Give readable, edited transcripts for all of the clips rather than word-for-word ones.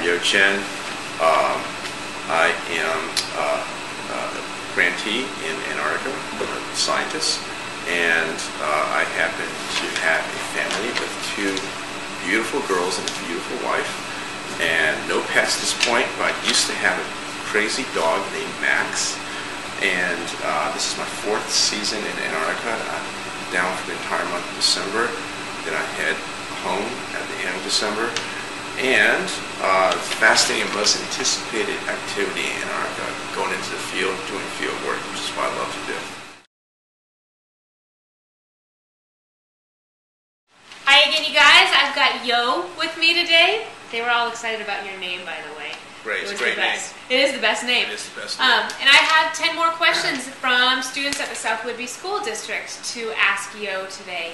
Yo Chen. I am a grantee in Antarctica, a scientist, and I happen to have a family with two beautiful girls and a beautiful wife, and no pets at this point, but I used to have a crazy dog named Max, and this is my 4th season in Antarctica. I'm down for the entire month of December, then I head home at the end of December, and fascinating and most anticipated activity in Antarctica, going into the field, doing field work, which is what I love to do. Hi again, you guys. I've got Yo with me today. They were all excited about your name, by the way. Great, it's a great name. It is the best name. It is the best name. And I have 10 more questions from students at the South Whidbey School District to ask Yo today.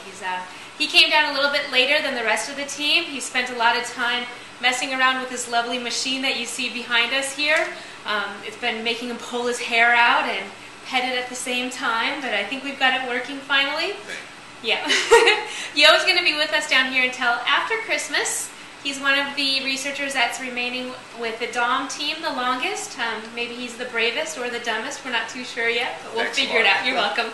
He came down a little bit later than the rest of the team. He spent a lot of time messing around with this lovely machine that you see behind us here. It's been making him pull his hair out and pet it at the same time, but I think we've got it working finally. Yeah. Yo's going to be with us down here until after Christmas. He's one of the researchers that's remaining with the DOM team the longest. Maybe he's the bravest or the dumbest. We're not too sure yet, but we'll figure it out. You're welcome.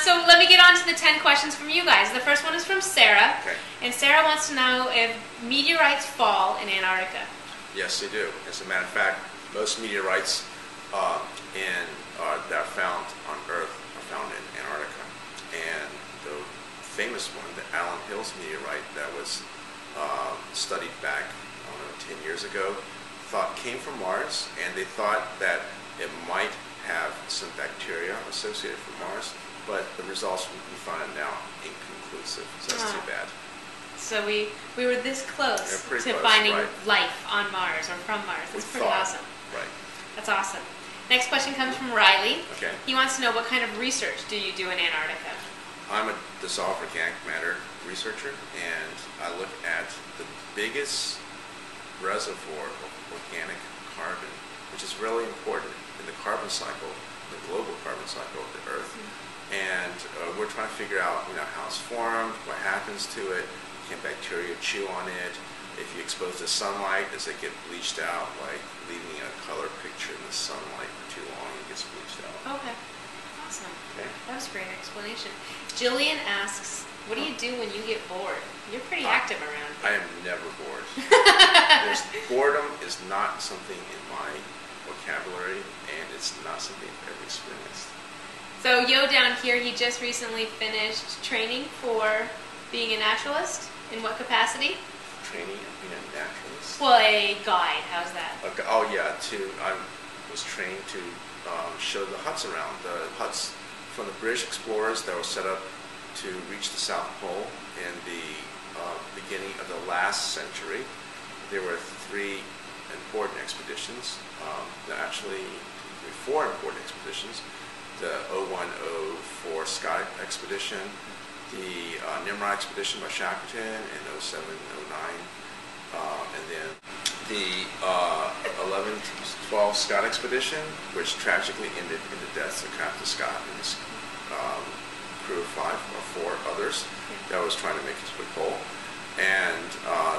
So let me get on to the 10 questions from you guys. The first one is from Sarah. Okay. And Sarah wants to know if meteorites fall in Antarctica. Yes, they do. As a matter of fact, most meteorites that are found on Earth are found in Antarctica. And the famous one, the Allen Hills meteorite that was studied back, I don't know, 10 years ago, came from Mars, and they thought that it might have some bacteria associated with Mars, but the results we find now inconclusive, so that's too bad. So we were this close to finding life on Mars or from Mars. That's pretty awesome. Right. That's awesome. Next question comes from Riley. Okay. He wants to know, what kind of research do you do in Antarctica? I'm a dissolved organic matter researcher, and I look at the biggest reservoir of organic carbon, which is really important in the carbon cycle, the global carbon cycle of the Earth. And we're trying to figure out, how it's formed, what happens to it, can bacteria chew on it, if you expose it to sunlight, does it get bleached out, like leaving a color picture in the sunlight for too long, it gets bleached out. Okay, awesome. Okay. That was a great explanation. Jillian asks, what do you do when you get bored? You're pretty active around here. I am never bored. Boredom is not something in my vocabulary, and it's not something I've ever experienced. So Yo down here, he just recently finished training for being a naturalist. In what capacity? Training of being a naturalist? Well, a guide. How's that? Okay. Oh yeah, I was trained to show the huts around. The huts from the British explorers that were set up to reach the South Pole in the beginning of the last century. There were 3 important expeditions. Actually, 4 important expeditions. The 01-04 Scott expedition, the Nimrod expedition by Shackleton in 07-09, and then the 11-12 Scott expedition, which tragically ended in the deaths of Captain Scott and his crew of 5 or 4 others that was trying to make it to the pole. And I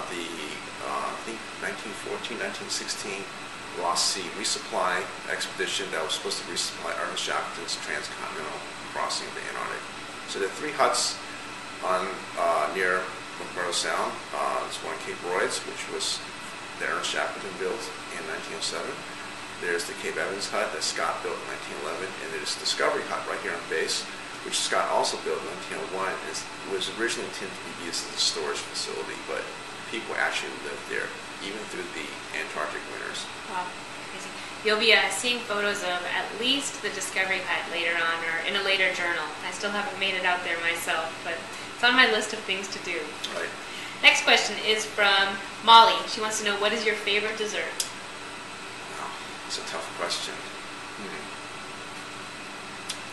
think 1914, 1916 Lost Sea resupply expedition that was supposed to resupply Ernest Shackleton's transcontinental crossing of the Antarctic. So there are 3 huts on near McMurdo Sound. There's one Cape Royds, which was that Ernest Shackleton built in 1907. There's the Cape Evans hut that Scott built in 1911, and there's Discovery Hut right here on base, which Scott also built in 1901. It was originally intended to be used as a storage facility, but people actually lived there even through the Antarctic winters. Wow, crazy. You'll be seeing photos of at least the Discovery Hut later on, or in a later journal. I still haven't made it out there myself, but it's on my list of things to do. Right. Next question is from Molly. She wants to know, what is your favorite dessert? Wow, it's a tough question.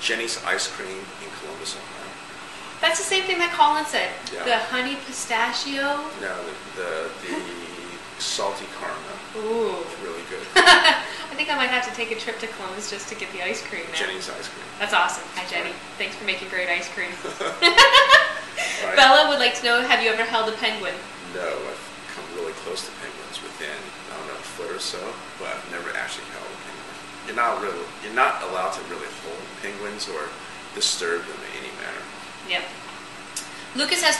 Jenny's ice cream in Columbus, Ohio. That's the same thing that Colin said. Yeah. The honey pistachio. No, the salty caramel. Ooh. It's really good. I think I might have to take a trip to Columbus just to get the ice cream now. Jenny's ice cream. That's awesome. Hi, Jenny. Thanks for making great ice cream. Right. Bella would like to know, have you ever held a penguin? No, I've come really close to penguins within, I don't know, a foot or so, but I've never actually held a penguin. You're not allowed to really hold penguins or disturb them in any manner. Yep. Lucas has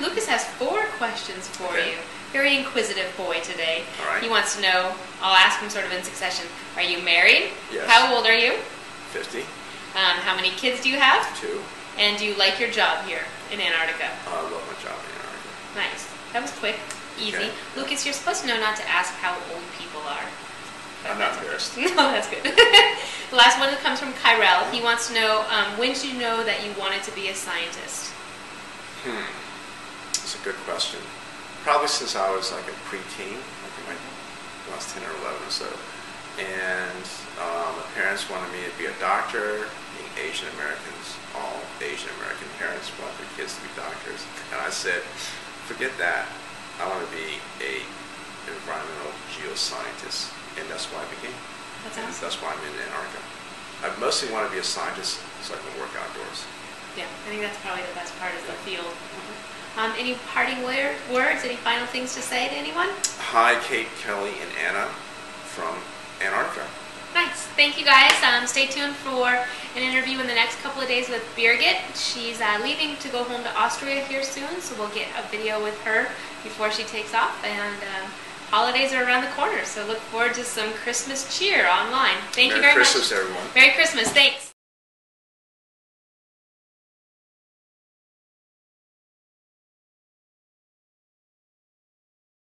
Lucas has 4 questions for you. Very inquisitive boy today. All right. He wants to know, I'll ask him sort of in succession. Are you married? Yes. How old are you? 50. How many kids do you have? 2. And do you like your job here in Antarctica? I love my job in Antarctica. Nice. That was quick. Easy. Okay. Lucas, you're supposed to know not to ask how old people are. I'm not embarrassed. No, that's good. The last one comes from Kyrell. He wants to know, when did you know that you wanted to be a scientist? That's a good question. Probably since I was like a preteen, like when I was 10 or 11 or so. And my parents wanted me to be a doctor. Being Asian Americans, all Asian American parents want their kids to be doctors. And I said, forget that. I want to be a environmental geoscientist. And that's why I became. That's awesome. That's why I'm in Antarctica. I mostly want to be a scientist so I can work outdoors. Yeah, I think that's probably the best part is the field. Any parting words? Any final things to say to anyone? Hi, Kate, Kelly, and Anna from Antarctica. Nice. Thank you, guys. Stay tuned for an interview in the next couple of days with Birgit. She's leaving to go home to Austria here soon, so we'll get a video with her before she takes off. And holidays are around the corner, so look forward to some Christmas cheer online. Thank you very much. Merry Christmas, everyone. Merry Christmas. Thanks.